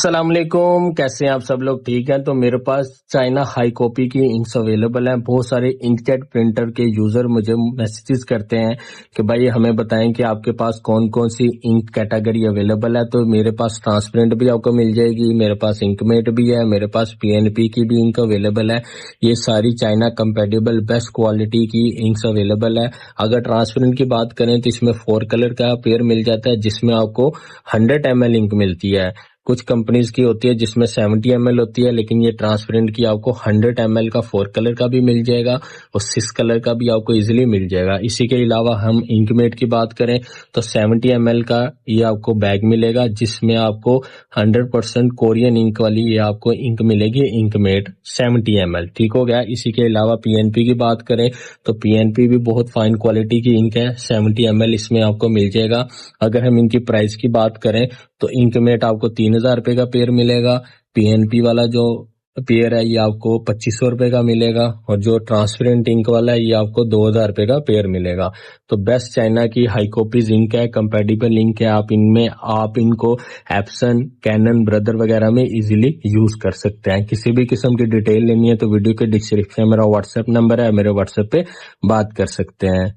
अस्सलाम वालेकुम, कैसे हैं आप सब लोग? ठीक हैं? तो मेरे पास चाइना हाई कॉपी की इंक्स अवेलेबल हैं। बहुत सारे इंकजेट प्रिंटर के यूजर मुझे मैसेजेस करते हैं कि भाई हमें बताएं कि आपके पास कौन कौन सी इंक कैटेगरी अवेलेबल है। तो मेरे पास ट्रांसपेरेंट भी आपको मिल जाएगी, मेरे पास इंकमेट भी है, मेरे पास पीएनपी की भी इंक अवेलेबल है। ये सारी चाइना कंपेटेबल बेस्ट क्वालिटी की इंक्स अवेलेबल है। अगर ट्रांसपेरेंट की बात करें तो इसमें 4 कलर का पेयर मिल जाता है, जिसमें आपको 100 ml इंक मिलती है। कुछ कंपनीज की होती है जिसमें 70 ml होती है, लेकिन ये ट्रांसपेरेंट की आपको 100 ml का 4 कलर का भी मिल जाएगा और 6 कलर का भी आपको इजीली मिल जाएगा। इसी के अलावा हम इंकमेट की बात करें तो 70 ml का ये आपको बैग मिलेगा, जिसमें आपको 100% कोरियन इंक वाली ये आपको इंक मिलेगी, इंकमेट 70 ml। ठीक हो गया। इसी के अलावा पीएनपी की बात करें तो पीएनपी भी बहुत फाइन क्वालिटी की इंक है, 70 ml इसमें आपको मिल जाएगा। अगर हम इनकी प्राइस की बात करें तो इंकमेट आपको 3000 रुपए का पेयर मिलेगा, पीएनपी वाला जो पेयर है ये आपको 2500 रुपए का मिलेगा और जो ट्रांसपेरेंट इंक वाला है ये आपको 2000 रुपए का पेयर मिलेगा। तो बेस्ट चाइना की हाई कॉपीज इंक है, कंपेटिबल इंक है। आप इनको एप्सन, कैनन, ब्रदर वगैरह में इजीली यूज कर सकते हैं। किसी भी किस्म की डिटेल लेनी है तो वीडियो के डिस्क्रिप्शन में मेरा व्हाट्सएप नंबर है, मेरे व्हाट्सएप पे बात कर सकते हैं।